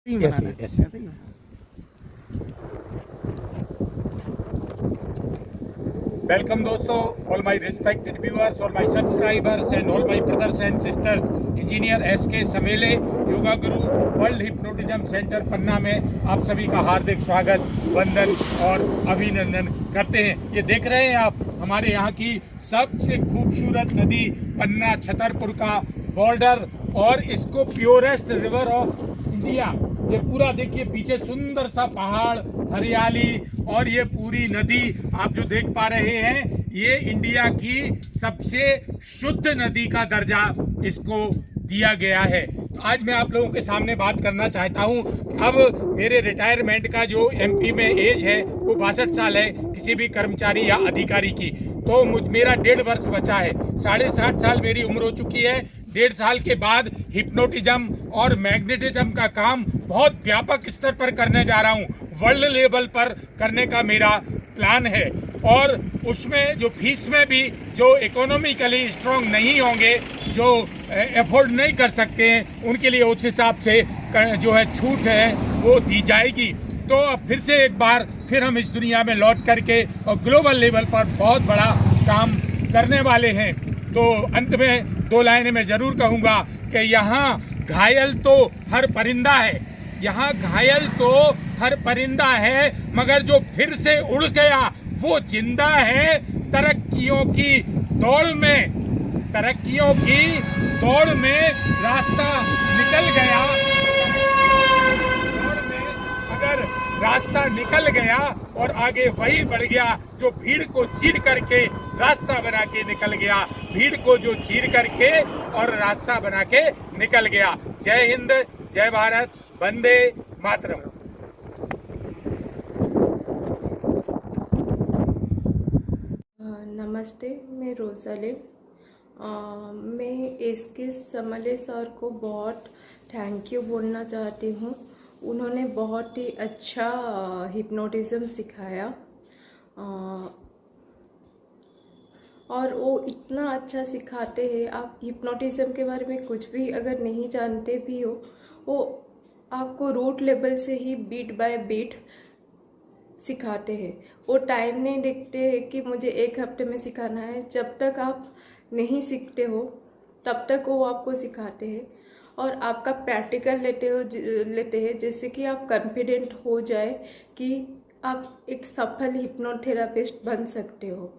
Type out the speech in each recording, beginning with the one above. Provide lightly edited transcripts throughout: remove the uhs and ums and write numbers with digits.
ऐसे ऐसे Welcome दोस्तों, all my respected viewers, all my subscribers and all my brothers and sisters. Engineer SK Samele yoga guru world hypnotism centre पन्ना में आप सभी का हार्दिक स्वागत, वंदन और अभिनंदन करते हैं। ये देख रहे हैं आप हमारे यहाँ की सबसे खूबसूरत नदी पन्ना छतरपुर का बॉर्डर और इसको प्योरेस्ट रिवर ऑफ इंडिया। ये पूरा देखिए पीछे सुंदर सा पहाड़, हरियाली और ये पूरी नदी आप जो देख पा रहे हैं, ये इंडिया की सबसे शुद्ध नदी का दर्जा इसको दिया गया है। तो आज मैं आप लोगों के सामने बात करना चाहता हूं। अब मेरे रिटायरमेंट का जो एमपी में एज है वो 62 साल है किसी भी कर्मचारी या अधिकारी की। तो मेरा 1.5 वर्ष बचा है। 60.5 साल मेरी उम्र हो चुकी है। 1.5 साल के बाद हिप्नोटिज्म और मैग्नेटिज्म का काम बहुत व्यापक स्तर पर करने जा रहा हूँ। वर्ल्ड लेवल पर करने का मेरा प्लान है और उसमें जो फीस में भी जो इकोनॉमिकली स्ट्रांग नहीं होंगे, जो एफोर्ड नहीं कर सकते हैं, उनके लिए उस हिसाब से जो है छूट है वो दी जाएगी। तो अब फिर से एक बार फिर हम इस दुनिया में लौट करके और ग्लोबल लेवल पर बहुत बड़ा काम करने वाले हैं। तो अंत में 2 लाइनें मैं जरूर कहूँगा कि यहाँ घायल तो हर परिंदा है, यहाँ घायल तो हर परिंदा है, मगर जो फिर से उड़ गया वो जिंदा है। तरक्कियों की दौड़ में रास्ता निकल गया। अगर रास्ता निकल गया और आगे वही बढ़ गया जो भीड़ को चीर करके रास्ता बना के निकल गया, भीड़ को जो चीर करके और रास्ता बना के निकल गया। जय हिंद, जय भारत, वंदे मातरम। नमस्ते, मैं रोज़ाली। मैं SK समले सर को बहुत थैंक यू बोलना चाहती हूँ। उन्होंने बहुत ही अच्छा हिप्नोटिज्म सिखाया और वो इतना अच्छा सिखाते हैं। आप हिप्नोटिज्म के बारे में कुछ भी अगर नहीं जानते भी हो, वो आपको रूट लेवल से ही बीट बाय बीट सिखाते हैं। वो टाइम नहीं देखते हैं कि मुझे 1 हफ्ते में सिखाना है। जब तक आप नहीं सीखते हो तब तक वो आपको सिखाते हैं और आपका प्रैक्टिकल लेते हैं जिससे कि आप कॉन्फिडेंट हो जाए कि आप एक सफल हिप्नोथेरापिस्ट बन सकते हो।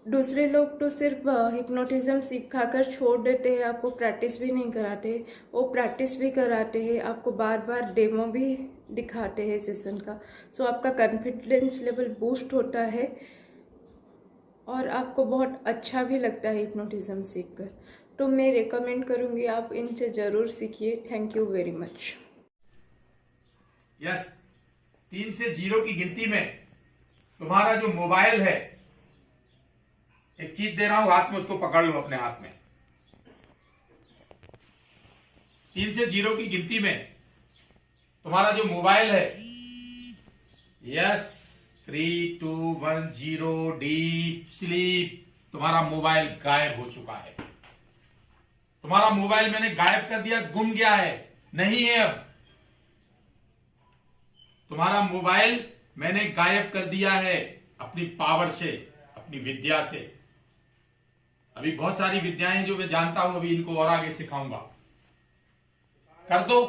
दूसरे लोग तो सिर्फ हिप्नोटिज्म सिखाकर छोड़ देते हैं, आपको प्रैक्टिस भी नहीं कराते। वो प्रैक्टिस भी कराते हैं, आपको बार बार डेमो भी दिखाते हैं सेशन का। सो आपका कॉन्फिडेंस लेवल बूस्ट होता है और आपको बहुत अच्छा भी लगता है हिप्नोटिज्म सीखकर। तो मैं रेकमेंड करूँगी आप इनसे ज़रूर सीखिए। Thank you very much. Yes, 3 से 0 की गिनती में तुम्हारा जो मोबाइल है, एक चीज दे रहा हूं हाथ में, उसको पकड़ लो अपने हाथ में। 3 से 0 की गिनती में तुम्हारा जो मोबाइल है, यस, 3 2 1 0 डीप स्लीप, तुम्हारा मोबाइल गायब हो चुका है। तुम्हारा मोबाइल मैंने गायब कर दिया, गुम गया है, नहीं है अब। तुम्हारा मोबाइल मैंने गायब कर दिया है अपनी पावर से, अपनी विद्या से। अभी बहुत सारी विद्याएं जो मैं जानता हूं, अभी इनको और आगे सिखाऊंगा। कर दो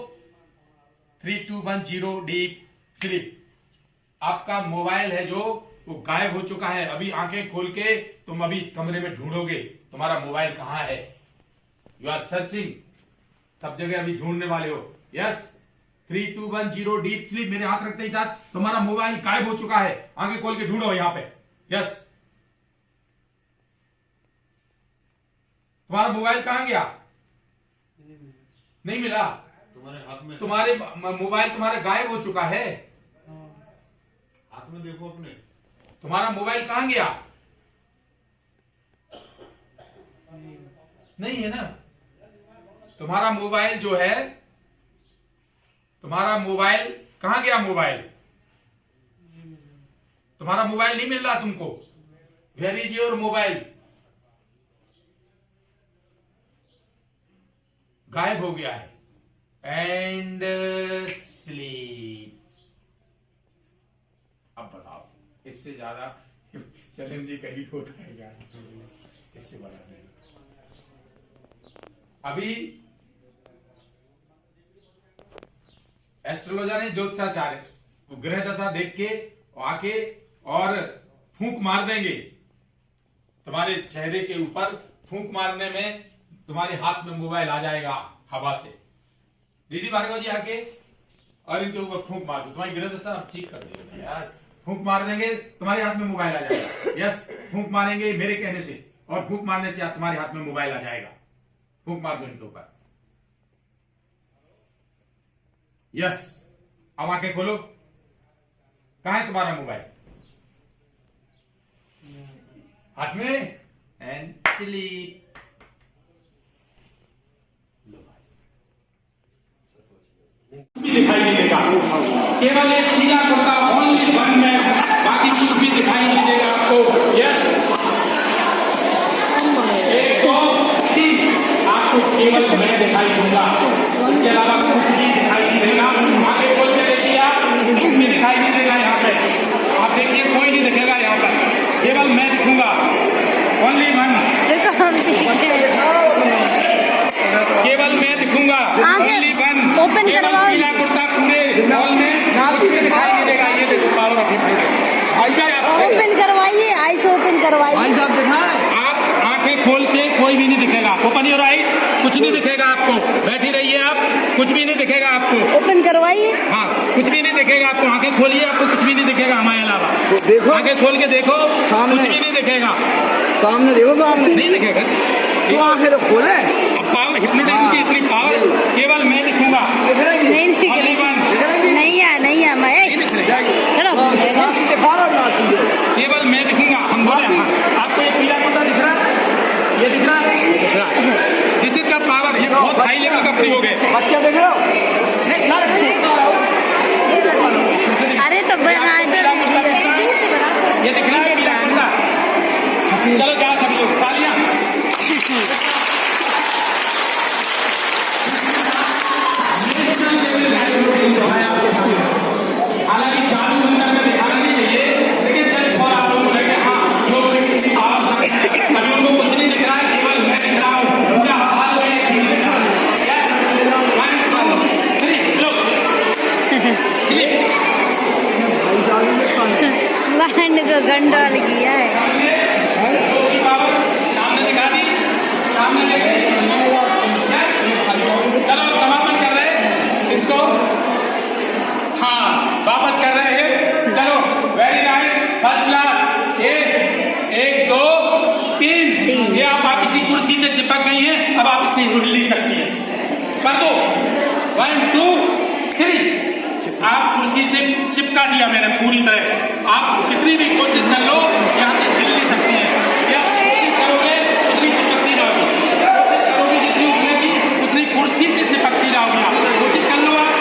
3 2 1 0 डीप स्लीप। आपका मोबाइल है जो वो गायब हो चुका है। अभी आंखें खोल के तुम अभी इस कमरे में ढूंढोगे तुम्हारा मोबाइल कहां है। यू आर सर्चिंग, सब जगह अभी ढूंढने वाले हो। Yes, 3 2 1 0 deep sleep. मेरे हाथ रखते ही साथ तुम्हारा मोबाइल गायब हो चुका है। आंखें खोल के ढूंढो यहां पे। यस, तुम्हारा मोबाइल कहां गया? नहीं मिला। तुम्हारे हाथ में, तुम्हारे मोबाइल तुम्हारा गायब हो चुका है। हाथ में देखो अपने। तुम्हारा मोबाइल कहां गया? नहीं है ना। तुम्हारा मोबाइल जो है, तुम्हारा मोबाइल कहां गया? मोबाइल, तुम्हारा मोबाइल नहीं मिल रहा तुमको। Where is your mobile? गायब हो गया है। एंड इससे ज्यादा चैलेंज कहीं होता है क्या, इससे बड़ा नहीं। अभी एस्ट्रोलॉजर है ज्योतिषाचार्य, वो ग्रह दशा देख के आके और फूंक मार देंगे तुम्हारे चेहरे के ऊपर। फूंक मारने में तुम्हारे हाथ में मोबाइल आ जाएगा हवा से। दीदी भार्गव जी आके और इनके ऊपर फूंक मार दो, तुम्हारी ग्रह दशा ठीक कर देंगे यार। फूंक मार देंगे, तुम्हारे हाथ में मोबाइल आ जाएगा। यस, फूंक मारेंगे मेरे कहने से, और फूंक मारने से तुम्हारे हाथ में मोबाइल आ जाएगा। फूंक मार दो इनके ऊपर। यस, अब आंखें खोलो। कहां है तुम्हारा मोबाइल? हाथ में, एंड स्लीप। भी दिखाई नहीं देगा, केवल एक सीधा कुर्ता ओनली वन में, बाकी कुछ भी दिखाई नहीं देगा आपको। यस, एक दो तीन, आपको केवल मैं दिखाई दूंगा, इसके अलावा कुछ भी दिखाई नहीं देगा। आगे खोल के देखिए आप, कुछ भी दिखाई नहीं देगा यहाँ पे। आप देखिए कोई नहीं दिखेगा यहाँ पर, केवल मैं दिखूंगा। ओनली वन, केवल मैं दिखूंगा। ओनली वन, ओपन करवाओ। पीला कुर्ता पूरे हॉल में कुछ भी दिखाई नहीं देगा। ये देखो पावर ऑफ ओपन करवाइए, आइस ओपन करवाइए। भाई साहब दिखाएं। आप आंखें खोल के कोई भी नहीं दिखेगा। ओपन योर आइज, कुछ नहीं दिखेगा आपको। बैठी रहिए आप, कुछ भी नहीं दिखेगा आपको। ओपन करवाइए। हाँ, कुछ भी नहीं दिखेगा आपको। आंखें खोलिए, आपको कुछ भी नहीं दिखेगा हमारे अलावा। देखो, आंखें खोल के देखो, सामने। कुछ भी नहीं दिखेगा। सामने देखो, सामने नहीं दिखेगा तो आंखें तो खोले। पावर हिप्नोटिज्म की इतनी पावर, केवल मैं दिखूंगा। नहीं Only one। नहीं है मैं चलो दिखा रहा केवल मैं दिखूंगा। हम बोले हाँ। आपको ये पीला कुर्ता दिख रहा है? ये दिख रहा है? ये दिख रहा है। This is the power. ये बहुत हाई लेवल का प्रयोग है। बच्चा देख रहे हो? अरे तो ये दिख रहा है पीला कुर्ता? चलो जाओ सभी लोग, तालियां। हालांकि जादू अंदर में दिखाना नहीं चाहिए, लेकिन चल और आप लोगों को लगे हाँ लोग अभी उनको कुछ नहीं दिख रहा है, केवल मैं दिख रहा हूँ। पूरा हाल में लैंड को गंडोल किया है। सामने दिखा दी, सामने लेके चलो समापन कर रहे हैं इसको। हाँ, वापस कर रहे हैं। चलो, वेरी नाइस, फर्स्ट क्लास। एक दो तीन। ये आप इसी कुर्सी से चिपक गई हैं, अब आप इससे हिल नहीं सकती हैं। कर दो, 1 2 3। आप कुर्सी से चिपका दिया मैंने पूरी तरह। आप कितनी भी कोशिश कर लो, यहाँ से हिल नहीं सकती है। कोशिश करोगे उतनी चिपकती जाओगी, कोशिश करोगे जितनी उठेगी उतनी कुर्सी से चिपकती जाओगी। आप कोशिश कर लो, आप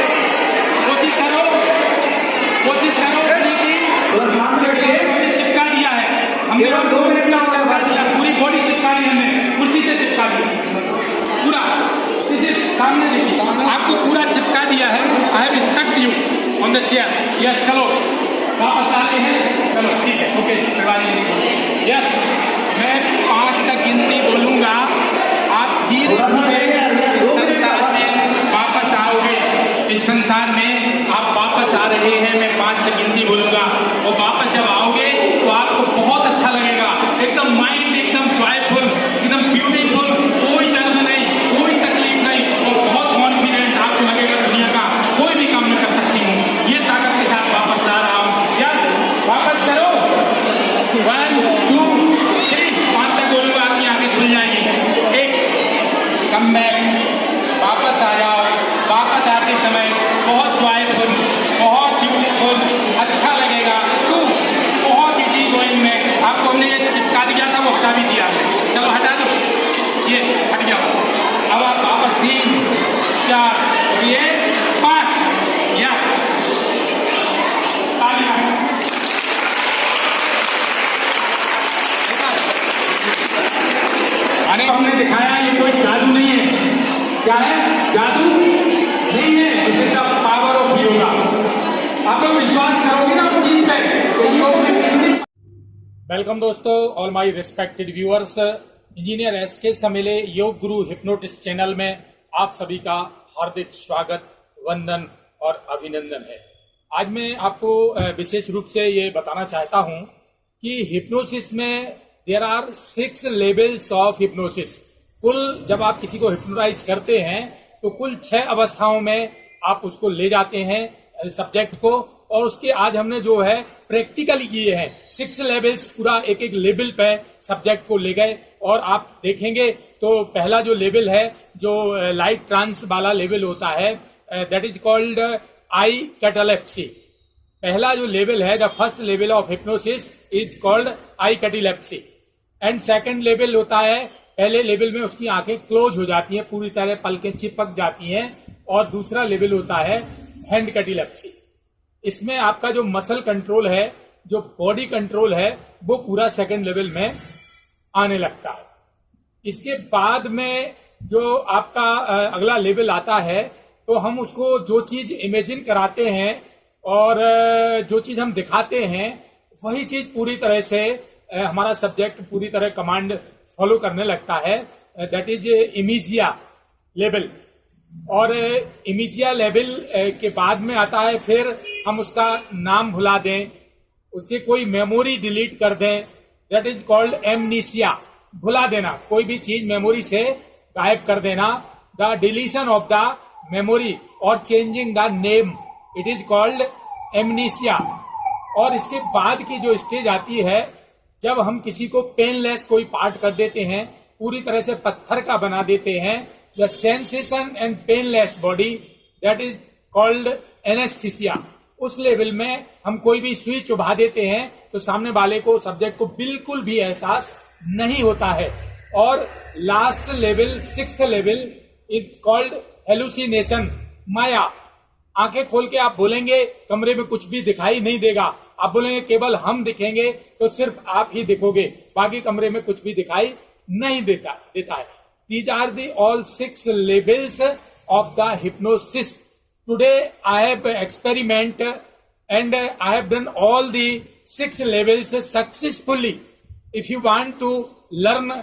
कोशिश करो हमने चिपका दिया है। हमने 2 मिनट में चिपका दिया, पूरी बॉडी चिपका दी हमने, कुर्सी से चिपका दिया पूरा। सामने देखिए, आपको पूरा चिपका दिया है। I have stuck you on the chair. Yes, चलो वापस आते हैं। चलो ठीक है, ओके, यस। मैं 5 तक गिनती बोलूंगा, आप धीरे धीरे इस संसार में वापस आओगे। इस संसार में आप वापस आ रहे हैं। मैं 5 तक गिनती बोलूंगा, और वापस जब आओगे तो आपको बहुत अच्छा लगेगा। एकदम माइंड एकदम जॉयफुल, एकदम ब्यूटीफुल, कोई दर्द नहीं, कोई तकलीफ नहीं, और बहुत कॉन्फिडेंट आपको लगेगा दुनिया का कोई भी काम नहीं कर सकती हूँ। ये ताकत के साथ वापस ला रहा हूँ। यस, वापस करो। 1 2 3 5 तक बोलूंगा, आपकी आंखें खुल जाएंगी। 1 कम बैक, वापस आ जाओ। वापस आते समय बहुत जॉयफुल, बहुत ब्यूटीफुल, अच्छा लगेगा। 2 बहुत इजी गोइंग में, आपको हमने ये चिपका दिया था, वो हटा भी दिया। चलो हटा दो, ये हट गया। अब आप वापस 3 4 ये 5। यस, तालियां। अरे हमने दिखाया ये कोई जादू नहीं है। क्या है? जादू नहीं है, इसे पावर ऑफ योगा। आप लोग विश्वास करोगे ना उस चीज पे, तो योग में कितनी वेलकम दोस्तों, all my respected viewers. Engineer SK Samele yoga guru hypnotist channel में आप सभी का हार्दिक स्वागत, वंदन और अभिनंदन है। आज मैं आपको विशेष रूप से ये बताना चाहता हूं कि हिप्नोसिस में there are 6 levels of hypnosis. कुल जब आप किसी को हिप्नोटाइज करते हैं तो कुल 6 अवस्थाओं में आप उसको ले जाते हैं सब्जेक्ट को, और उसके आज हमने जो है प्रैक्टिकली किए हैं 6 लेवल्स, पूरा एक एक लेवल पे सब्जेक्ट को ले गए। और आप देखेंगे तो पहला जो लेवल है, जो लाइट ट्रांस वाला लेवल होता है, that is called I catalepsy. पहला जो लेवल है, the first level of hypnosis is called I catalepsy. And second level होता है, पहले लेवल में उसकी आंखें क्लोज हो जाती हैं, पूरी तरह पलकें चिपक जाती हैं। और दूसरा लेवल होता है हैंड कैटालेप्सी। इसमें आपका जो मसल कंट्रोल है, जो बॉडी कंट्रोल है, वो पूरा सेकंड लेवल में आने लगता है। इसके बाद में जो आपका अगला लेवल आता है, तो हम उसको जो चीज इमेजिन कराते हैं और जो चीज हम दिखाते हैं, वही चीज पूरी तरह से हमारा सब्जेक्ट पूरी तरह कमांड फॉलो करने लगता है। दैट इज इमीजिया लेवल। और इमीजिया लेवल के बाद में आता है, फिर हम उसका नाम भुला दें, उसकी कोई मेमोरी डिलीट कर दें, दैट इज कॉल्ड एमनीसिया। भुला देना, कोई भी चीज मेमोरी से गायब कर देना, the deletion of the memory और changing the name, it is called amnesia. और इसके बाद की जो स्टेज आती है, जब हम किसी को पेनलेस कोई पार्ट कर देते हैं, पूरी तरह से पत्थर का बना देते हैं, the sensation and painless body, that is called anaesthesia. उस लेवल में हम कोई भी सुई चुभा देते हैं तो सामने वाले को, सब्जेक्ट को बिल्कुल भी एहसास नहीं होता है। और last level, 6th level is called hallucination, माया। आंखें खोल के आप बोलेंगे, कमरे में कुछ भी दिखाई नहीं देगा। आप बोलेंगे केवल हम दिखेंगे, तो सिर्फ आप ही दिखोगे, बाकी कमरे में कुछ भी दिखाई नहीं देता है। These are the all 6 levels of the hypnosis. Today I have experiment and I have done all the 6 levels successfully. If you want to learn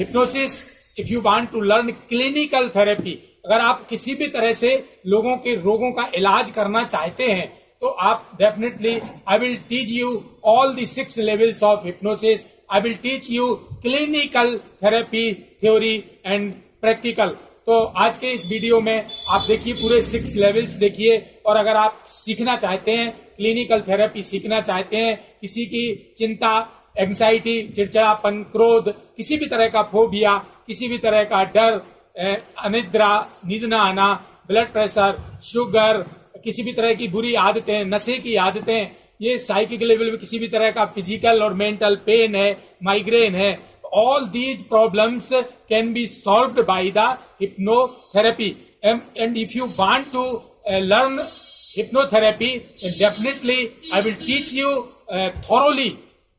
hypnosis, if you want to learn clinical therapy, अगर आप किसी भी तरह से लोगों के रोगों का इलाज करना चाहते हैं, तो आप definitely I will teach you all the 6 levels of hypnosis. I will teach you clinical therapy, theory and practical. तो आज के इस वीडियो में आप देखिए, पूरे 6 लेवल्स देखिए। और अगर आप सीखना चाहते हैं, क्लिनिकल थेरेपी सीखना चाहते हैं, किसी की चिंता, एंग्जाइटी, चिड़चिड़ापन, क्रोध, किसी भी तरह का फोबिया, किसी भी तरह का डर, अनिद्रा, नींद न आना, ब्लड प्रेशर, शुगर, किसी भी तरह की बुरी आदतें, नशे की आदतें, ये साइकिक लेवल में किसी भी तरह का फिजिकल और मेंटल पेन है, माइग्रेन है, all these problems can be solved by the hypnotherapy. And if you want to learn hypnotherapy, definitely I will teach you thoroughly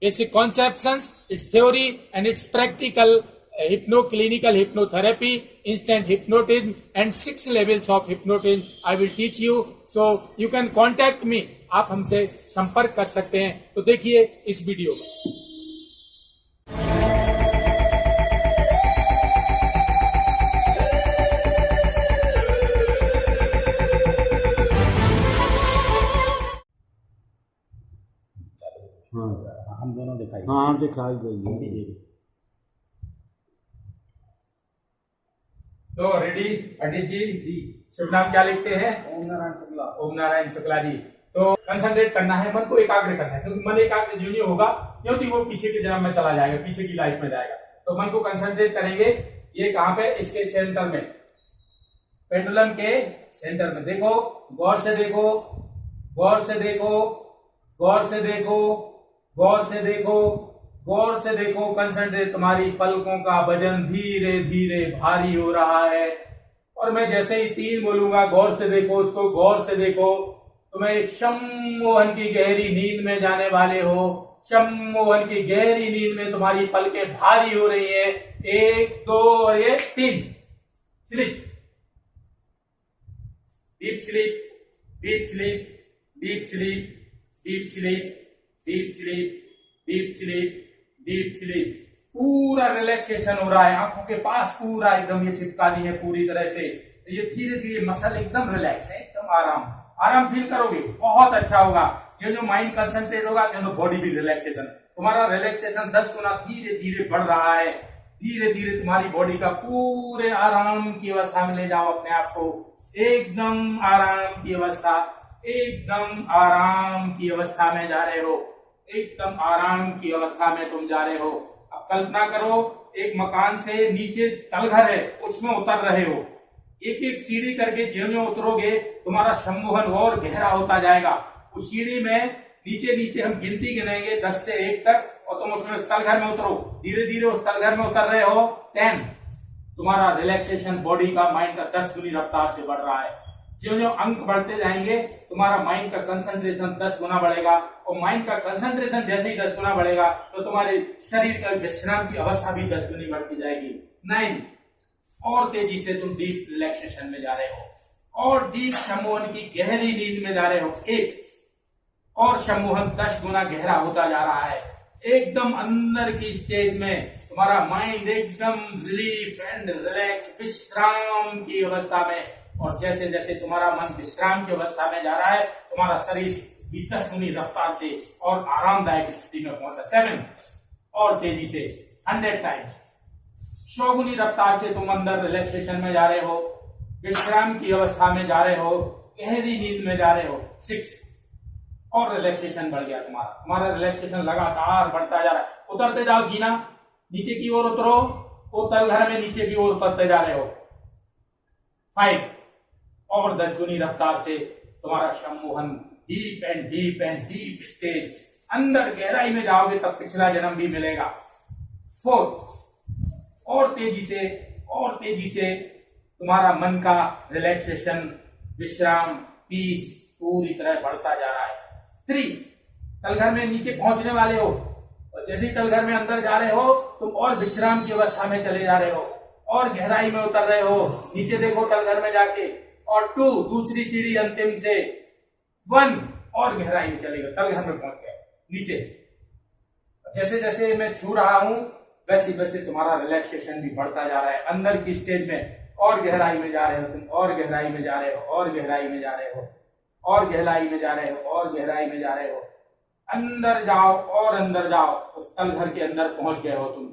basic conceptions, its theory and its practical clinical hypnotherapy, instant hypnotism and 6 levels of hypnotism I will teach you. So you can contact me. आप हमसे संपर्क कर सकते हैं। तो देखिए इस video में। हम दोनों दिखाई। हाँ, हम दिखाई देंगे। तो रेडी पंडित जी? शुभ नाम क्या लिखते हैं? ओम नारायण शुक्ला। ओम नारायण शुक्ला जी। तो कंसंट्रेट करना है, मन को एकाग्र करना है, क्योंकि मन एकाग्र जो नहीं होगा, क्योंकि वो पीछे के जन्म में चला जाएगा, पीछे की लाइफ में जाएगा। तो मन को कंसंट्रेट करेंगे। ये कहाँ पे? इसके सेंटर में, पेंडुलम के सेंटर में। देखो, गौर से देखो, गौर से देखो, गौर से देखो, गौर से देखो, गौर से देखो। कंसंट्रेट। तुम्हारी पलकों का वजन धीरे धीरे भारी हो रहा है। और मैं जैसे ही 3 बोलूंगा, गौर से देखो, उसको गौर से देखो, तुम्हें एक सम्मोहन की गहरी नींद में जाने वाले हो। सम्मोहन की गहरी नींद में तुम्हारी पलकें भारी हो रही है। 1 2 और ये 3। Sleep, deep sleep, deep sleep, deep sleep, deep sleep, deep sleep, deep sleep, deep sleep. पूरा रिलैक्सेशन हो रहा है, आंखों के पास पूरा एकदम ये चिपका दी है पूरी तरह से। तो ये धीरे धीरे मसल एकदम रिलैक्स है, एकदम आराम फील करोगे, बहुत अच्छा होगा। ये जो माइंड कंसंट्रेट होगा, जो बॉडी भी रिलैक्सेशन, तुम्हारा रिलैक्सेशन 10 गुना धीरे धीरे बढ़ रहा है। धीरे धीरे तुम्हारी बॉडी का पूरे आराम की अवस्था में ले जाओ अपने आप को, एकदम आराम की अवस्था, एकदम आराम की अवस्था में जा रहे हो, एकदम आराम की अवस्था में तुम जा रहे हो। अब कल्पना करो एक मकान से नीचे तलघर है, उसमें उतर रहे हो। एक एक सीढ़ी करके ज्यों उतरोगे तुम्हारा सम्मोहन और गहरा होता जाएगा। उस सीढ़ी में नीचे नीचे हम गिनती गिनेंगे 10 से 1 तक, और तुम उसमें तलघर में उतरो। धीरे धीरे उस तलघर में उतर रहे हो 10। तुम्हारा रिलैक्सेशन बॉडी का, माइंड का 10 गुनी रफ्तार से बढ़ रहा है। जो अंक बढ़ते जाएंगे तुम्हारा माइंड का कंसंट्रेशन 10 गुना बढ़ेगा, और माइंड का कंसंट्रेशन जैसे ही 10 गुना बढ़ेगा तो तुम्हारे शरीर का विश्राम की अवस्था भी 10 गुनी बढ़ती जाएगी। 9, और तेजी से तुम डीप रिलैक्सेशन में जा रहे हो और डीप सम्मोहन की गहरी नींद में जा रहे हो। 8, और सम्मोहन 10 गुना गहरा होता जा रहा है। एकदम अंदर की स्टेज में तुम्हारा माइंड एकदम रिलीफ एंड रिलैक्स, विश्राम की अवस्था में। और जैसे जैसे तुम्हारा मन विश्राम की अवस्था में जा रहा है, तुम्हारा शरीर भी 10 गुनी रफ्तार से और आरामदायक स्थिति में पहुंचा। 7, और तेजी से 100 टाइम्स, 100 गुनी रफ्तार से तुम अंदर रिलैक्सेशन में जा रहे हो, विश्राम की अवस्था में जा रहे हो, गहरी नींद में जा रहे हो। 6, और रिलैक्सेशन बढ़ गया तुम्हारा रिलैक्सेशन लगातार बढ़ता जा रहा है। उतरते जाओ जीना, नीचे की ओर उतरो, वो तलघर में नीचे की ओर उतरते जा रहे हो। 5, और 10 गुनी रफ्तार से तुम्हारा सम्मोहन डीप एंड डीप स्टेज, अंदर गहराई में जाओगे तब पिछला जन्म भी मिलेगा। 4, और तेजी से तुम्हारा मन का रिलैक्सेशन, विश्राम, पीस पूरी तरह बढ़ता जा रहा है। 3, तलघर में नीचे पहुंचने वाले हो, और जैसे ही तलघर में अंदर जा रहे हो तुम और विश्राम की अवस्था में चले जा रहे हो और गहराई में उतर रहे हो। नीचे देखो तलघर में जाके, और 2, दूसरी सीढ़ी अंतिम से 1, और गहराई में चले गए, तलघर में पहुंच गए नीचे। जैसे जैसे मैं छू रहा हूं वैसे वैसे तुम्हारा रिलैक्सेशन भी बढ़ता जा रहा है। अंदर की स्टेज में और गहराई में जा रहे हो तुम, और गहराई में जा रहे हो, और गहराई में जा रहे हो, और गहराई में जा रहे हो, और गहराई में जा रहे हो। अंदर जाओ और अंदर जाओ, उस तलघर के अंदर पहुंच गए हो तुम।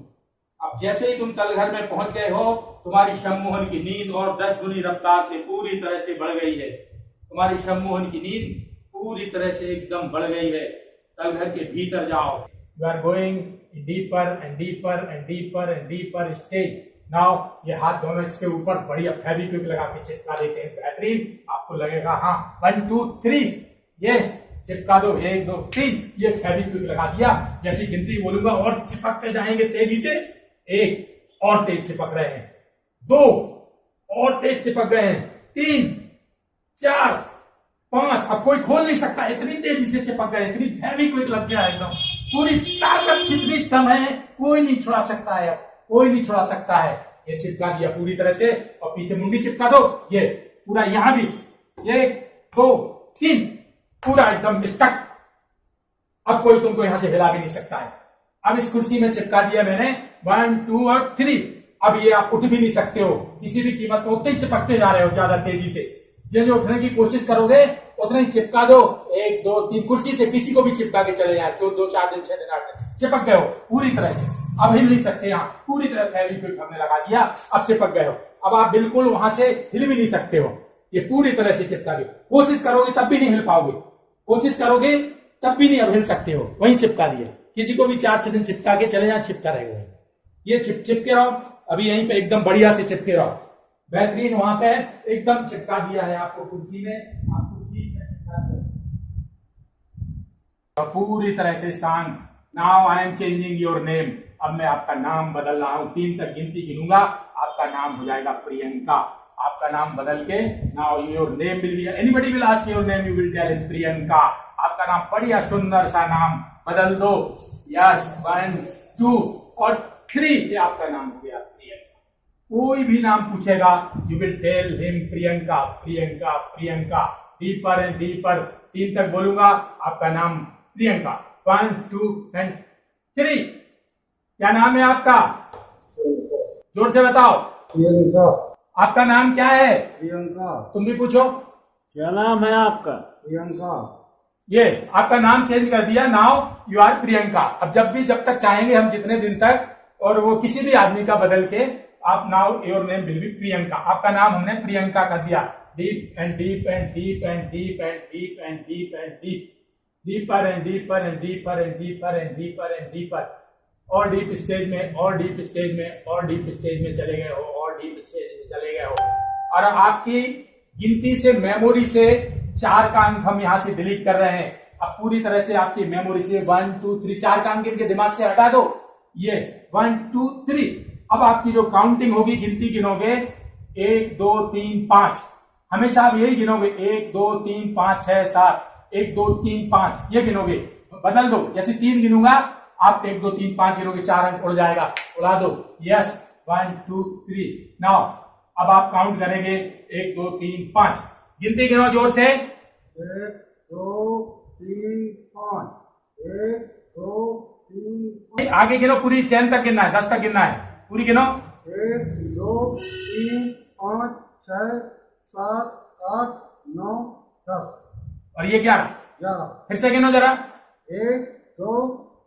अब जैसे ही तुम तलघर में पहुंच गए हो, तुम्हारी सम्मोहन की नींद और 10 गुनी रफ्तार से पूरी तरह से बढ़ गई है। तुम्हारी सम्मोहन की नींद पूरी तरह से एकदम बढ़ गई है। तलघर के भीतर जाओ। You are going deeper and deeper and deeper and deeper stage. Now ये हाथ दोनों इसके ऊपर बढ़िया फेविक्विक लगा के चिपका देते हैं। बेहतरीन, आपको लगेगा हाँ 1 2 3 ये चिपका दो, 1 2 3 ये फेविक्विक लगा दिया। जैसी गिनती बोलूंगा और चिपकते जाएंगे तेजी से। 1, और तेज चिपक रहे हैं। 2, और तेज चिपक गए हैं। 3 4 5, अब कोई खोल नहीं सकता, इतनी तेजी से चिपक गए, इतनी फेविक्विक लग गया एकदम। पूरी ताकत कितनी कम है, कोई नहीं छुड़ा सकता है, कोई नहीं छुड़ा सकता है। ये चिपका दिया पूरी तरह से, और पीछे मुंडी चिपका दो, ये पूरा यहां भी 1 2 3 पूरा एकदम स्टक। अब कोई तुमको यहां से हिला भी नहीं सकता है। अब इस कुर्सी में चिपका दिया मैंने 1 2 और 3। अब ये आप उठ भी नहीं सकते हो किसी भी कीमत पर, उतने ही चिपकते जा रहे हो ज्यादा तेजी से। जो उठने की कोशिश करोगे उतना ही चिपका दो। 1 2 3 कुर्सी से किसी को भी चिपका के चले जाए, 2 4 दिन 6 दिन 8 दिन चिपक गए हो पूरी तरह से। अब हिल नहीं सकते, यहाँ पूरी तरह फेविक्विक हमने लगा दिया, अब चिपक गए हो। अब आप बिल्कुल वहां से हिल भी नहीं सकते हो, ये पूरी तरह से चिपका दिया। कोशिश करोगे तब भी नहीं हिल पाओगे, कोशिश करोगे तब भी नहीं अब हिल सकते हो, वहीं चिपका दिया। किसी को भी 4 6 दिन चिपका के चले जाए, चिपका रहेगा। ये चिपके रहो, अभी यहीं पे एकदम बढ़िया से चिपके रहो। बेहतरीन, वहां पे एकदम चिपका दिया है आपको कुर्सी में, आप कुर्सी पूरी तरह से शांत। Now I am changing your name, अब मैं आपका नाम बदल रहा हूं। 3 तक गिनती गिनूंगा, आपका नाम हो जाएगा प्रियंका। आपका नाम बदल के now your name will be, anybody will ask your name, you will tell him Priyanka. आपका नाम बढ़िया सुंदर सा नाम बदल दो। यस, 1 2 और 3 ये आपका नाम हो गया प्रियंका। कोई भी नाम पूछेगा you will tell him Priyanka Priyanka Priyanka. Deeper and deeper, 3 तक बोलूंगा, आपका नाम प्रियंका। 1 2 एंड 3। क्या नाम है आपका? जोर से बताओ। प्रियंका। आपका नाम क्या है? प्रियंका। तुम भी पूछो। क्या नाम है आपका? प्रियंका। ये आपका नाम चेंज कर दिया, नाउ यू आर प्रियंका। अब जब तक चाहेंगे हम, जितने दिन तक, और वो किसी भी आदमी का बदल के, आप now your name will B Priyanka. आपका नाम हमने प्रियंका कर दिया। Deep and deep and deep and deep and deep and deep and deep, deeper and deeper and deeper and deeper and deeper and deeper, और डीप स्टेज में, और deep stage में, और डीप स्टेज में चले गए हो, और डीप स्टेज में चले गए हो। और आपकी गिनती से, मेमोरी से 4 का अंक हम यहां से डिलीट कर रहे हैं। अब पूरी तरह से आपकी मेमोरी से 1 2 3 4 का अंक इनके दिमाग से हटा दो। ये 1 2 3। अब आपकी जो काउंटिंग होगी, गिनती गिनोगे 1 2 3 5। हमेशा आप यही गिनोगे 1 2 3 5 6 7, 1 2 3 5 ये गिनोगे। बदल दो, जैसे 3 गिनूंगा आप 1 2 3 5 गिनोगे, 4 अंक उड़ जाएगा, उड़ा दो। यस, 1 2 3। नाउ अब आप काउंट करेंगे 1 2 3 5। गिनती गिनो जोर से। 1 2 3 5। 1 2 3 5। आगे गिनो, पूरी 10 तक गिनना है, 10 तक गिनना है, पूरी गिनो। 1 2 3 5 6 7 8 9 10 और ये 11। 11। फिर से गिनो जरा। 1 2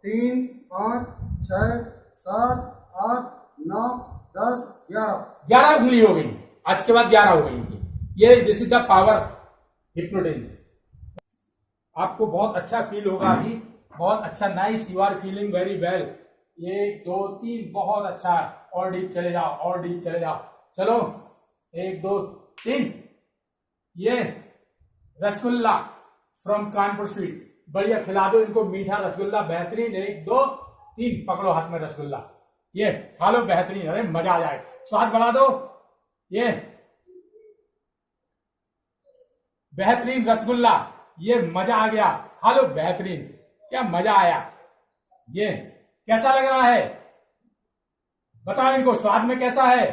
3 5 6 7 8 9 10 11। 11 भूली हो गई, आज के बाद 11 हो गई। ये this is the power hypnotism. आपको बहुत अच्छा फील होगा अभी, बहुत अच्छा, nice, you are feeling very well. 1 2 3 बहुत अच्छा, और डीप चले जाओ, और डीप चले जाओ। चलो 1 2 3। ये रसगुल्ला फ्रॉम कानपुर स्वीट, बढ़िया, खिला दो इनको मीठा रसगुल्ला, बेहतरीन। 1 2 3, पकड़ो हाथ में रसगुल्ला, ये खा लो, बेहतरीन, अरे मजा आ जाए। स्वाद बढ़ा दो, ये बेहतरीन रसगुल्ला, ये मजा आ गया, खा लो, बेहतरीन, क्या मजा आया। ये कैसा लग रहा है बताओ इनको, स्वाद में कैसा है?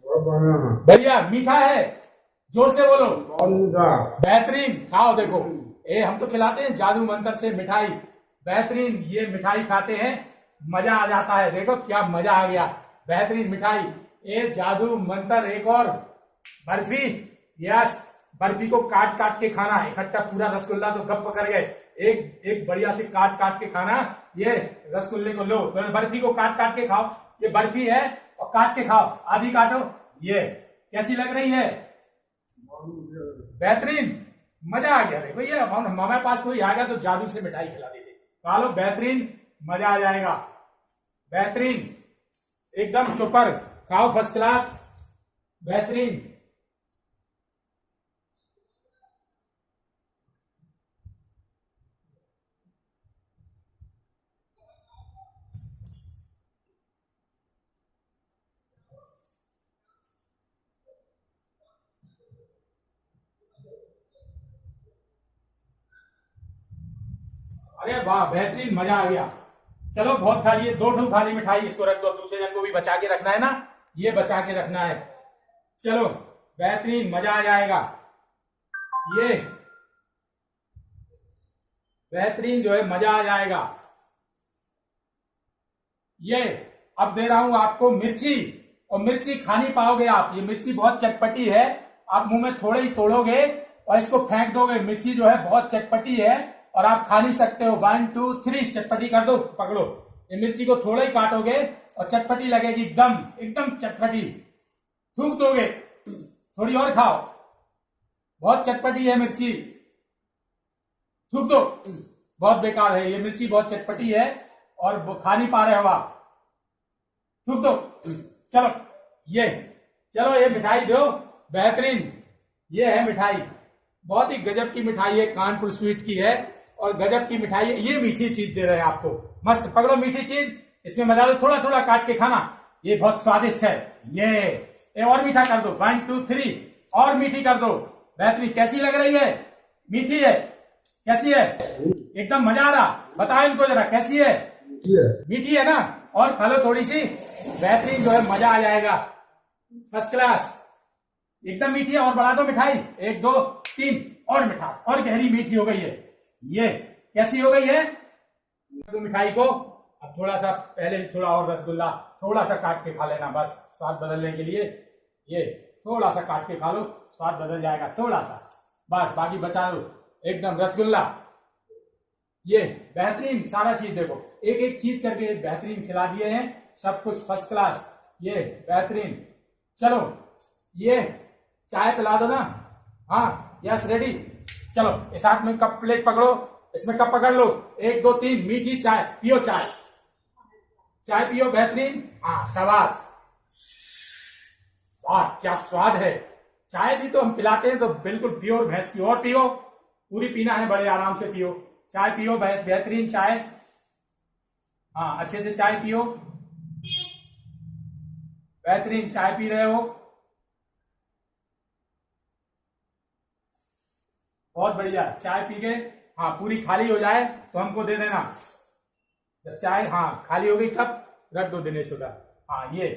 बढ़िया, मीठा है, जोर से बोलो। बेहतरीन, खाओ, देखो हम तो खिलाते हैं जादू मंत्र से मिठाई, बेहतरीन, ये मिठाई खाते हैं, मजा आ जाता है, देखो क्या मजा आ गया, बेहतरीन मिठाई। ये जादू मंत्र, एक और बर्फी, यस, बर्फी को काट काट के खाना, इकट्ठा पूरा रसगुल्ला तो गप पकड़ गए, एक बढ़िया से काट काट के खाना। ये रसगुल्ले को लो, बर्फी को काट काट के खाओ, ये बर्फी है, और काट के खाओ, आधी काटो। ये कैसी लग रही है? बेहतरीन, मजा आ गया। देखो ये हमारे पास कोई आ गया तो जादू से मिठाई खिला देते, खा लो, बेहतरीन, मजा आ जाएगा, बेहतरीन, एकदम सुपर, खाओ, फर्स्ट क्लास, बेहतरीन। अरे वाह, बेहतरीन, मजा आ गया। चलो बहुत खा लिए, 2 ठो खाली मिठाई, इसको रख दो, दूसरे जन को भी बचा के रखना है ना, ये बचा के रखना है। चलो बेहतरीन, मजा आ जाएगा। ये बेहतरीन जो है, मजा आ जाएगा। ये अब दे रहा हूं आपको मिर्ची, और मिर्ची खा नहीं पाओगे आप, ये मिर्ची बहुत चटपटी है, आप मुंह में थोड़े ही तोड़ोगे और इसको फेंक दोगे। मिर्ची जो है बहुत चटपटी है और आप खा नहीं सकते हो। 1 2 3 चटपटी कर दो, पकड़ो, ये मिर्ची को थोड़ा ही काटोगे और चटपटी लगेगी, एकदम एकदम चटपटी, थूक दोगे, थोड़ी और खाओ, बहुत चटपटी है मिर्ची, थूक दो, बहुत बेकार है ये मिर्ची, बहुत चटपटी है और खा नहीं पा रहे हो आप, थूक दो। चलो ये मिठाई दो, बेहतरीन, ये है मिठाई, बहुत ही गजब की मिठाई है, कानपुर स्वीट की है और गजब की मिठाई है। ये मीठी चीज दे रहे हैं आपको, मस्त, पकड़ो मीठी चीज, इसमें मजा लो, थोड़ा थोड़ा काट के खाना, ये बहुत स्वादिष्ट है। ये और मीठा कर दो, 1 2 3 और मीठी कर दो, बेहतरीन। कैसी लग रही है? मीठी है, कैसी है? एकदम मजा आ रहा, बताओ इनको जरा, कैसी है? मीठी है ना, और खा लो थोड़ी सी, बेहतरीन जो है, मजा आ जाएगा, फर्स्ट क्लास, एकदम मीठी है। और बढ़ा दो मिठाई, 1 2 3 और मिठा, और गहरी मीठी हो गई है। ये कैसी हो गई है? तो मिठाई को अब थोड़ा सा पहले थोड़ा और रसगुल्ला थोड़ा सा काट के खा लेना, बस स्वाद बदलने के लिए। ये थोड़ा सा काट के खा लो, स्वाद बदल जाएगा थोड़ा सा, बस बाकी बचा लो एकदम रसगुल्ला। ये बेहतरीन सारा चीज देखो, एक एक चीज करके बेहतरीन खिला दिए हैं, सब कुछ फर्स्ट क्लास, ये बेहतरीन। चलो ये चाय पिला दो ना, हाँ यस रेडी। चलो इस हाथ में कप प्लेट पकड़ो, इसमें कप पकड़ लो, 1 2 3 मीठी चाय पियो, चाय पियो बेहतरीन, हाँ शाबाश। वाह क्या स्वाद है, चाय भी तो हम पिलाते हैं तो बिल्कुल प्योर भैंस की, और पियो, पूरी पीना है, बड़े आराम से पियो, चाय पियो बेहतरीन चाय, हाँ अच्छे से चाय पियो, बेहतरीन चाय पी रहे हो, बहुत बढ़िया। चाय पी के हाँ पूरी खाली हो जाए तो हमको दे देना, जब चाय हाँ खाली हो गई कप रख दो दिनेश उधर, हाँ ये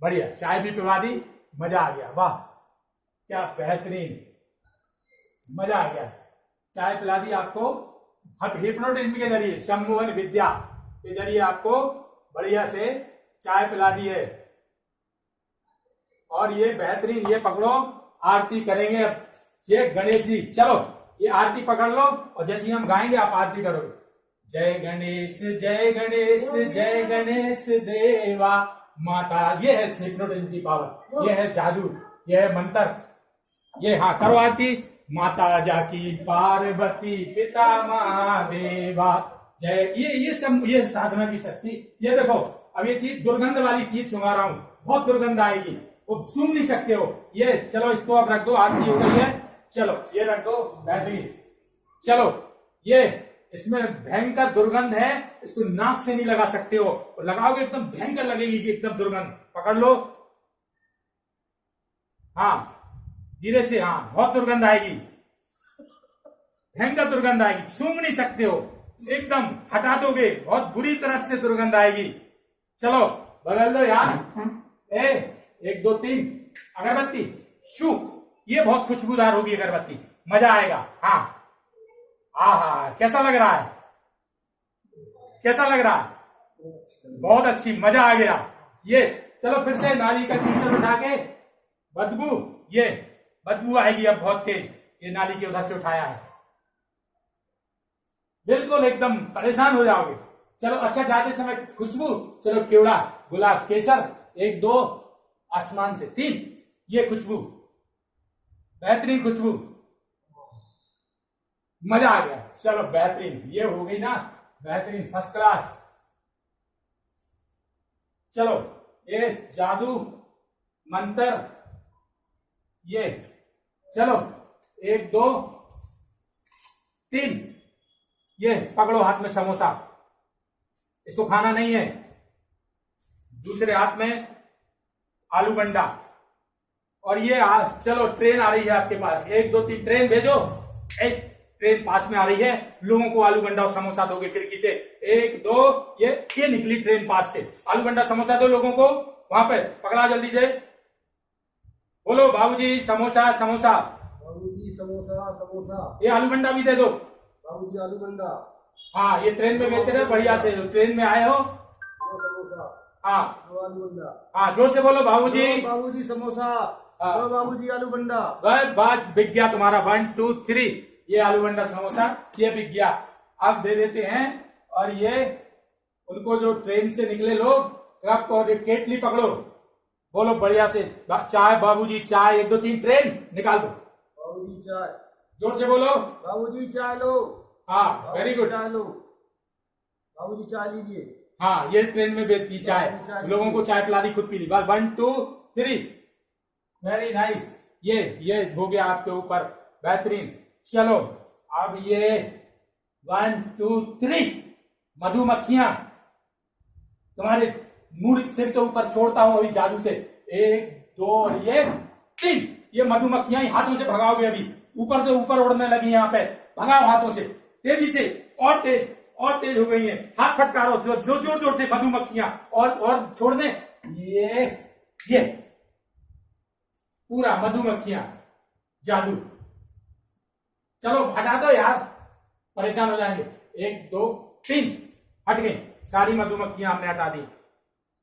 बढ़िया चाय भी पिला दी, मजा आ गया, वाह क्या बेहतरीन, मजा आ गया। चाय पिला दी आपको हिप्नोटिज्म के जरिए, सम्मोहन विद्या के जरिए आपको बढ़िया से चाय पिला दी है। और ये बेहतरीन, ये पकड़ो, आरती करेंगे अब, ये गणेश जी, चलो ये आरती पकड़ लो और जैसे ही हम गाएंगे आप आरती करोगे। जय गणेश जय गणेश जय गणेश देवा माता, ये है हिप्नोटिज्म की पावर, ये है जादू, ये है मंत्र, ये हाँ करो आरती। माता जाकी पार्वती पिता महादेवा जय, ये सब ये साधना की शक्ति। ये देखो अब ये चीज दुर्गंध वाली चीज सुना रहा हूँ, बहुत दुर्गंध आएगी, वो सुन नहीं सकते हो। ये चलो इसको अब रख दो, आरती हो गई है, चलो ये रख दो बेहतरीन। चलो ये इसमें भयंकर दुर्गंध है, इसको नाक से नहीं लगा सकते हो, लगाओगे एकदम भयंकर लगेगी कि एकदम दुर्गंध। पकड़ लो, हाँ धीरे से, हाँ बहुत दुर्गंध आएगी, भयंकर दुर्गंध आएगी, सूंघ नहीं सकते हो, एकदम हटा दोगे बहुत बुरी तरफ से दुर्गंध आएगी। चलो बदल दो यार, 1 2 3 अगरबत्ती शू, ये बहुत खुशबूदार होगी अगरबत्ती, मजा आएगा। हाँ हाँ कैसा लग रहा है, कैसा लग रहा है, बहुत अच्छी, मजा आ गया। ये चलो फिर से नाली का कीचड़ उठा के, बदबू, ये बदबू आएगी अब बहुत तेज, ये नाली के उधर से उठाया है, बिल्कुल एकदम परेशान हो जाओगे। चलो अच्छा जाते समय खुशबू, चलो केवड़ा गुलाब केसर, 1 2 आसमान से 3, ये खुशबू बेहतरीन खुशबू, मजा आ गया। चलो बेहतरीन, ये हो गई ना बेहतरीन फर्स्ट क्लास। चलो ये जादू मंत्र, ये चलो 1 2 3, ये पकड़ो हाथ में समोसा, इसको खाना नहीं है। दूसरे हाथ में आलू बंडा, और ये चलो ट्रेन आ रही है आपके पास, 1 2 3 ट्रेन भेजो, एक ट्रेन पास में आ रही है, लोगों को आलू बंडा और समोसा दोगे खिड़की से, 1 2, ये निकली ट्रेन पास से, आलू बंडा समोसा दो लोगों को, वहां पे पकड़ा जल्दी से, बोलो बाबूजी समोसा समोसा, बाबूजी समोसा समोसा, ये आलू बंडा भी दे दो, बाबूजी आलू बंडा, हाँ ये ट्रेन में बेच रहे हो बढ़िया से, ट्रेन में आए हो, दो समोसा, हाँ दो आलू बंडा, हाँ जोर से बोलो बाबूजी, दो बाबूजी समोसा, हाँ। दो बाबूजी आलू बंडा। बाज बिक गया तुम्हारा, 1 2 3, ये आलू बंडा समोसा ये बिक गया, अब दे देते हैं। और ये उनको जो ट्रेन से निकले लोग, कप और एक केटली पकड़ो, बोलो बढ़िया से चाय बाबूजी चाय, 1 2 3 ट्रेन निकाल दो, बाबूजी चाय, जोर से बोलो, बाबूजी चाय लो, हाँ वेरी गुड, चाय लो, बाबूजी चाय लीजिए, हाँ ये ट्रेन में बेचती चाय, लोगों को चाय पिला दी, खुद पी ली, बस 1 2 3, वेरी नाइस। ये हो गया आपके ऊपर बेहतरीन। चलो अब ये 1 2 3 मधुमक्खियां तुम्हारे मुंह सिर के ऊपर छोड़ता हूं अभी जादू से, 1 2 ये 3, ये मधुमक्खियां ही हाथों से भगाओगे, अभी ऊपर से ऊपर उड़ने लगी, यहाँ पे भगाओ हाथों से तेजी से, और तेज हो गई है, हाथ फटकारो जोर जोर से मधुमक्खियां, और छोड़ दें, ये पूरा मधुमक्खियां जादू। चलो हटा दो यार, परेशान हो जाएंगे, 1 2 3 हट गए। सारी मधुमक्खियां हमने हटा दी।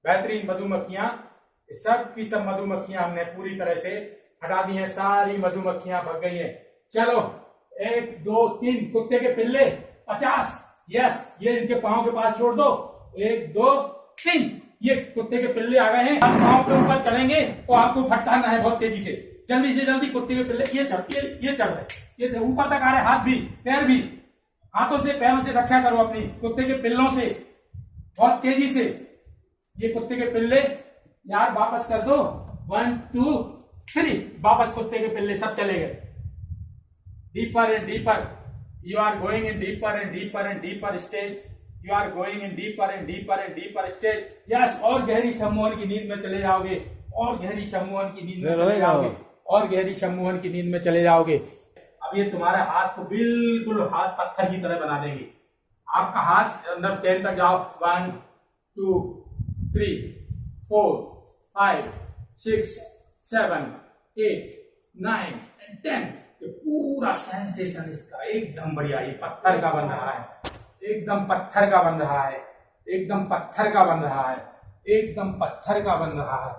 बेहतरीन मधुमक्खियां, सब की सब मधुमक्खियां हमने पूरी तरह से हटा दी हैं। सारी मधुमक्खियां भग गई हैं। चलो 1 2 3 कुत्ते के पिल्ले 50। यस, ये इनके पांव के पास छोड़ दो। 1 2 3 ये कुत्ते के पिल्ले आ गए हैं। आप पांव के ऊपर चलेंगे तो आपको फटकारना है बहुत तेजी से। जल्दी से जल्दी कुत्ते के पिल्ले ये चढ़ रहे, ये ऊपर तक आ रहे, हाथ भी पैर भी, हाथों से पैरों से रक्षा करो अपनी कुत्ते के पिल्लों से बहुत तेजी से। ये कुत्ते के पिल्ले यार वापस कर दो। 1 2 3 वापस कुत्ते के पिल्ले सब चले गए। Deeper and deeper, you are going in deeper and deeper and deeper stage. You are going in deeper and deeper and deeper stage. Yes, और गहरी सम्मोहन की नींद में चले जाओगे, और गहरी सम्मोहन की नींद में चले जाओगे, और गहरी सम्मोहन की नींद में चले जाओगे। अब ये तुम्हारे हाथ को बिल्कुल हाथ पत्थर की तरह बना देंगे। आपका हाथ अंदर 10 तक जाओ। 1 2 3 4 5 6 7 8 9 and 10। ये पूरा सेंसेशन इसका एकदम बढ़िया, ये पत्थर का बन रहा है, एकदम पत्थर का बन रहा है, एकदम पत्थर का बन रहा है, एकदम पत्थर का बन रहा है।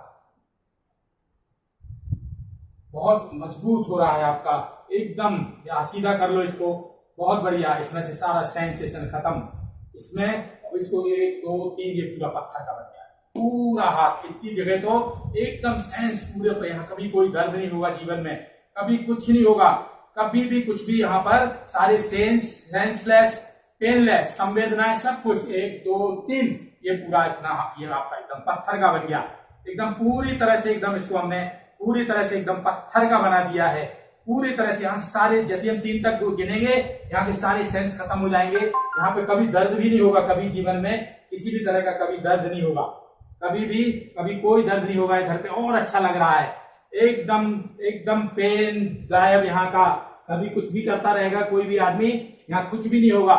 बहुत मजबूत हो रहा है आपका एकदम। या सीधा कर लो इसको, बहुत बढ़िया। इसमें से सारा सेंसेशन खत्म। इसमें अब इसको 1 2 3 ये पूरा पत्थर का बन गया है पूरा हाथ। इतनी जगह तो एकदम सेंस पूरे पे, यहाँ कभी कोई दर्द नहीं होगा जीवन में, कभी कुछ नहीं होगा, कभी भी कुछ भी। यहाँ पर सारे सेंसलेस, पेनलेस, संवेदनाएं सब कुछ। 1 2 3 ये पूरा इतना, ये आपका एकदम पत्थर का बन गया, एकदम पूरी तरह से। एकदम इसको हमने पूरी तरह से एकदम पत्थर का बना दिया है पूरी तरह से। यहाँ से सारे, जैसे हम 3 तक गिनेंगे यहाँ के सारे सेंस खत्म हो जाएंगे। यहाँ पे कभी दर्द भी नहीं होगा, कभी जीवन में किसी भी तरह का कभी दर्द नहीं होगा, कभी कोई दर्द नहीं होगा इधर पे। और अच्छा लग रहा है एकदम, एकदम पेन गायब यहाँ का। कभी कुछ भी करता रहेगा कोई भी आदमी, यहाँ कुछ भी नहीं होगा,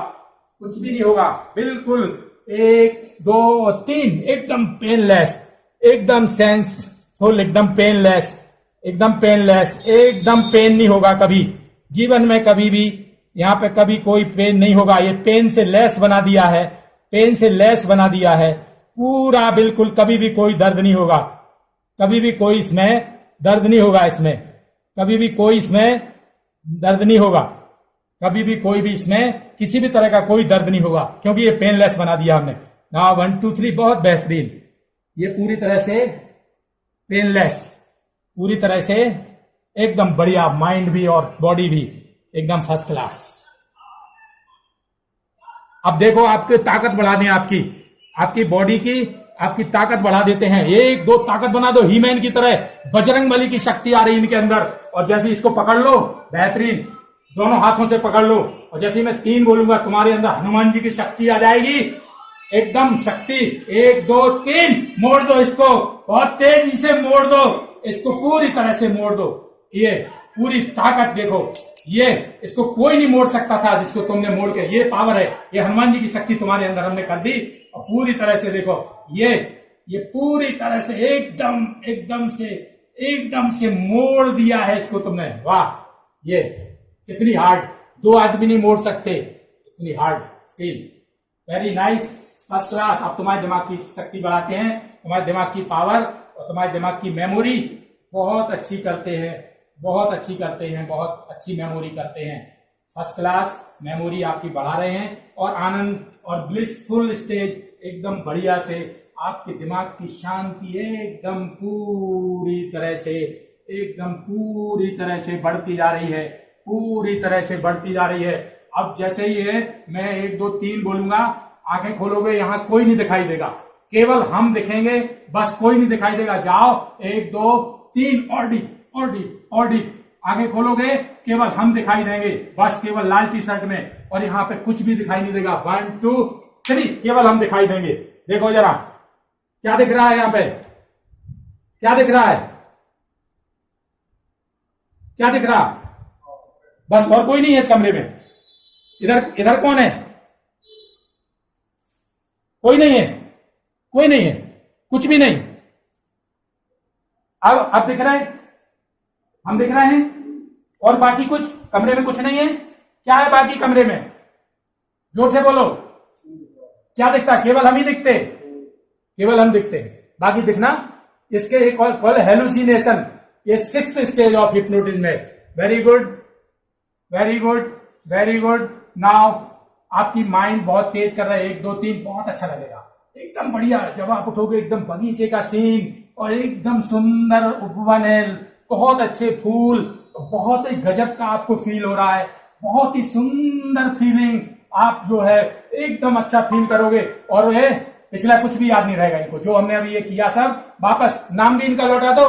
कुछ भी नहीं होगा, बिल्कुल 1 2 3 एकदम पेनलेस, एकदम सेंसफुल, एकदम पेनलेस, एकदम पेनलेस, एकदम पेन नहीं होगा कभी जीवन में, कभी भी यहाँ पे कभी कोई पेन नहीं होगा। ये पेन से लेस बना दिया है, पेन से लेस बना दिया है पूरा, बिल्कुल कभी भी कोई दर्द नहीं होगा, कभी भी कोई इसमें दर्द नहीं होगा, इसमें कभी भी कोई इसमें दर्द नहीं होगा, कभी भी कोई भी इसमें किसी भी तरह का कोई दर्द नहीं होगा, क्योंकि ये पेनलेस बना दिया हमने। ना 1 2 3 बहुत बेहतरीन, ये पूरी तरह से पेनलेस, पूरी तरह से एकदम बढ़िया, माइंड भी और बॉडी भी एकदम फर्स्ट क्लास। अब देखो आपकी ताकत बढ़ा दें, आपकी बॉडी की आपकी ताकत बढ़ा देते हैं। 1 2 ताकत बना दो, हीमैन की तरह, बजरंगबली की शक्ति आ रही इनके अंदर। और जैसे इसको पकड़ लो, बेहतरीन, दोनों हाथों से पकड़ लो, और जैसे मैं 3 बोलूंगा तुम्हारे अंदर हनुमान जी की शक्ति आ जाएगी, एकदम शक्ति। 1 2 3 मोड़ दो इसको, बहुत तेजी से मोड़ दो इसको, पूरी तरह से मोड़ दो। ये पूरी ताकत देखो, ये इसको कोई नहीं मोड़ सकता था जिसको तुमने मोड़ के, ये पावर है, ये हनुमान जी की शक्ति तुम्हारे अंदर हमने कर दी। और पूरी तरह से देखो, ये पूरी तरह से एकदम से मोड़ दिया है इसको तुमने। वाह, ये कितनी हार्ड, 2 आदमी नहीं मोड़ सकते, इतनी hard steel. Very nice, first class. अब तुम्हारे दिमाग की शक्ति बढ़ाते हैं, तुम्हारे दिमाग की पावर और तुम्हारे दिमाग की मेमोरी बहुत अच्छी करते हैं, बहुत अच्छी करते हैं, बहुत अच्छी मेमोरी करते हैं। फर्स्ट क्लास मेमोरी आपकी बढ़ा रहे हैं, और आनंद और ब्लिसफुल स्टेज एकदम बढ़िया से, आपके दिमाग की शांति एकदम पूरी तरह से बढ़ती जा रही है, पूरी तरह से बढ़ती जा रही है। अब जैसे ही है मैं 1 2 3 बोलूंगा, आंखें खोलोगे, यहाँ कोई नहीं दिखाई देगा, केवल हम दिखेंगे, बस कोई नहीं दिखाई देगा। जाओ 1 2 3 और डीप आंखें खोलोगे, केवल हम दिखाई देंगे, बस केवल लाल टी शर्ट में, और यहाँ पे कुछ भी दिखाई नहीं देगा। 1 2 3 केवल हम दिखाई देंगे। देखो जरा क्या दिख रहा है, यहाँ पे क्या दिख रहा है, क्या दिख रहा, बस, और कोई नहीं है इस कमरे में। इधर कौन है, कोई नहीं है, कोई नहीं है, कुछ भी नहीं। अब दिख रहा है, हम दिख रहे हैं, और बाकी कुछ कमरे में कुछ नहीं है। क्या है बाकी कमरे में, जोर से बोलो, क्या दिखता है? केवल हम ही दिखते, केवल हम दिखते हैं, बाकी दिखना। इसके एक कॉल हेलुसिनेशन, ये 6th स्टेज ऑफ हिप्नोटिज्म है। Very good, very good, very good. Now आपकी माइंड बहुत तेज कर रहा है, 1 2 3, बहुत अच्छा लगेगा, एकदम बढ़िया। जब आप उठोगे एकदम बगीचे का सीन और एकदम सुंदर उपवन है, बहुत अच्छे फूल, बहुत ही गजब का आपको फील हो रहा है, बहुत ही सुंदर फीलिंग। आप जो है एकदम अच्छा फील करोगे और ये पिछला कुछ भी याद नहीं रहेगा इनको, जो हमने अभी ये किया सब वापस। नाम भी इनका लौटा दो।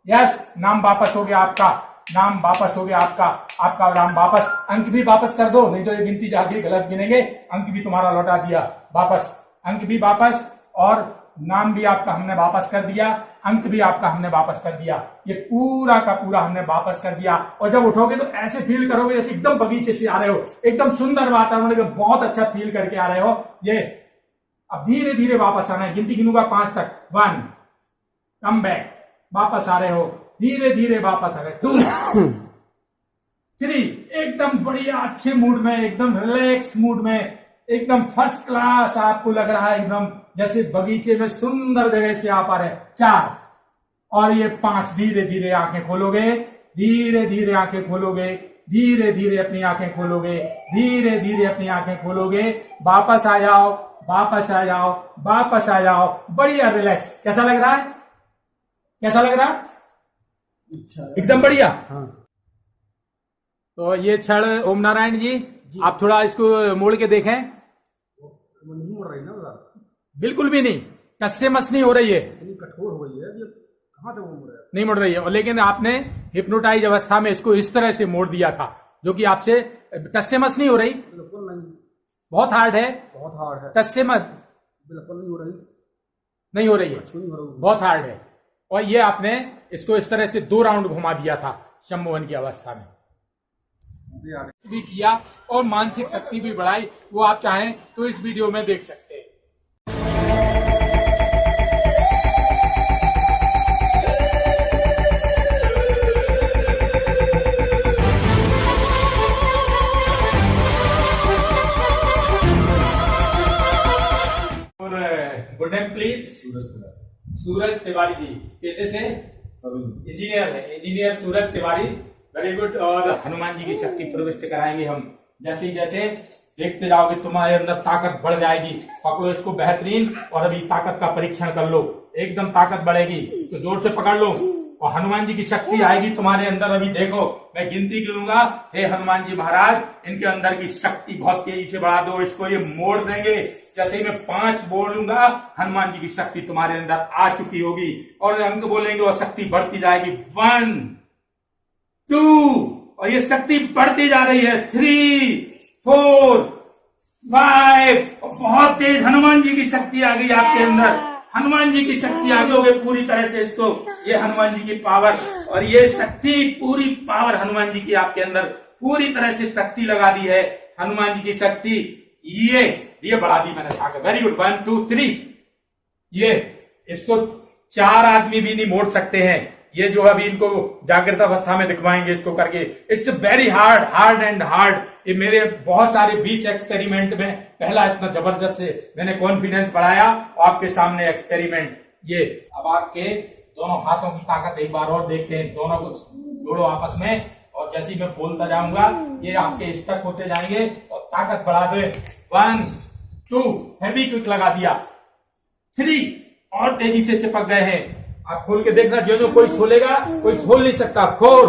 यस, नाम वापस हो गया आपका, नाम वापस हो गया आपका, आपका नाम वापस। अंक भी वापस कर दो, नहीं तो ये गिनती जाके गलत गिनेंगे। अंक भी तुम्हारा लौटा दिया वापस, अंक भी वापस, और नाम भी आपका हमने वापस कर दिया, अंक भी आपका हमने वापस कर दिया। ये पूरा का पूरा हमने वापस कर दिया। और जब उठोगे तो ऐसे फील करोगे जैसे एकदम बगीचे से आ रहे हो, एकदम सुंदर वातावरण में, बहुत अच्छा फील करके आ रहे हो। ये अब धीरे धीरे वापस आना है, गिनती गिनूंगा 5 तक। 1, कम बैक, वापस आ रहे हो, धीरे धीरे वापस आ रहे। 2, 3, एकदम बढ़िया अच्छे मूड में, एकदम रिलैक्स मूड में, एकदम फर्स्ट क्लास आपको लग रहा है, एकदम जैसे बगीचे में सुंदर जगह से आप आ रहे हैं। 4 और ये 5, धीरे धीरे आंखें खोलोगे, धीरे धीरे आंखें खोलोगे, धीरे धीरे अपनी आंखें खोलोगे, धीरे धीरे अपनी आंखें खोलोगे। वापस आ जाओ, वापस आ जाओ, वापस आ जाओ, बढ़िया रिलैक्स। कैसा लग रहा है? कैसा लग रहा है? एकदम बढ़िया। हाँ। तो ये क्षण ओम नारायण जी, आप थोड़ा इसको मोड़ के देखें। वो नहीं मुड़ रही ना बता, बिल्कुल भी नहीं, टस से मस नहीं हो रही है, इतनी कठोर हो गई है कि कहाँ से वो मुड़ रहा है। नहीं मुड़ रही है। और लेकिन आपने हिप्नोटाइज अवस्था में इसको इस तरह से मोड़ दिया था, जो कि आपसे टस से मस नहीं हो रही। बिल्कुल नहीं, बहुत हार्ड है, बहुत हार्ड है, टस से मस बिल्कुल नहीं हो रही, नहीं हो रही है, छू नहीं हो रही। बहुत हार्ड है। और ये आपने इसको इस तरह से 2 राउंड घुमा दिया था शंभुवन की अवस्था में भी किया, और मानसिक शक्ति भी बढ़ाई। वो आप चाहें तो इस वीडियो में देख सकते हैं। और गुड नेम प्लीज। सूरज तिवारी जी, कैसे से? इंजीनियर है, इंजीनियर सूरज तिवारी, वेरी गुड। और हनुमान जी की शक्ति प्रविष्ट कराएंगे हम। जैसे ही जैसे देखते जाओगे तुम्हारे अंदर ताकत बढ़ जाएगी। पकड़ो इसको बेहतरीन, और अभी ताकत का परीक्षण कर लो, एकदम ताकत बढ़ेगी, तो जोर से पकड़ लो और हनुमान जी की शक्ति आएगी तुम्हारे अंदर। अभी देखो, मैं गिनती गिनूंगा, हे हनुमान जी महाराज, इनके अंदर की शक्ति बहुत तेजी से बढ़ा दो, इसको ये मोड़ देंगे। जैसे ही मैं 5 बोलूंगा, हनुमान जी की शक्ति तुम्हारे अंदर आ चुकी होगी, और अंक बोलेंगे और शक्ति बढ़ती जाएगी। 1 2, और ये शक्ति बढ़ती जा रही है। 3 4 5, बहुत तेज हनुमान जी की शक्ति आ गई आपके अंदर। हनुमान जी की शक्ति आ गई होगी पूरी तरह से। इसको, ये हनुमान जी की पावर, और ये शक्ति, पूरी पावर हनुमान जी की आपके अंदर पूरी तरह से शक्ति लगा दी है। हनुमान जी की शक्ति ये बढ़ा दी मैंने ताकत। Very good. 1 2 3। ये इसको 4 आदमी भी नहीं मोड़ सकते हैं। ये जो अभी इनको जागृत अवस्था में दिखवाएंगे इसको करके। It's very hard, hard and hard. ये मेरे बहुत सारे 20 एक्सपेरिमेंट में पहला इतना जबरदस्त से मैंने कॉन्फिडेंस बढ़ाया। आपके सामने एक्सपेरिमेंट ये। अब आपके दोनों हाथों की ताकत एक बार और देखते हैं। दोनों को जोड़ो आपस में, और जैसे ही मैं बोलता जाऊंगा ये आपके स्टक होते जाएंगे और ताकत बढ़ा दे। 1 2, हैवी क्विक लगा दिया। 3, और तेजी से चिपक गए हैं। आप खोल के देखना, जो कोई खोलेगा कोई खोल नहीं सकता। 4,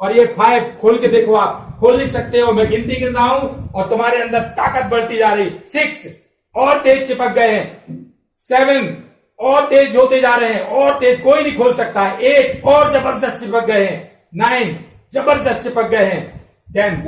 और ये 5, खोल के देखो, आप खोल नहीं सकते हो। मैं गिनती गिन रहा हूं और तुम्हारे अंदर ताकत बढ़ती जा रही। 6, और तेज चिपक गए हैं। 7, और तेज होते जा रहे हैं, और तेज, कोई नहीं खोल सकता है। 8, और जबरदस्त चिपक गए हैं। 9, जबरदस्त चिपक गए हैं। 10,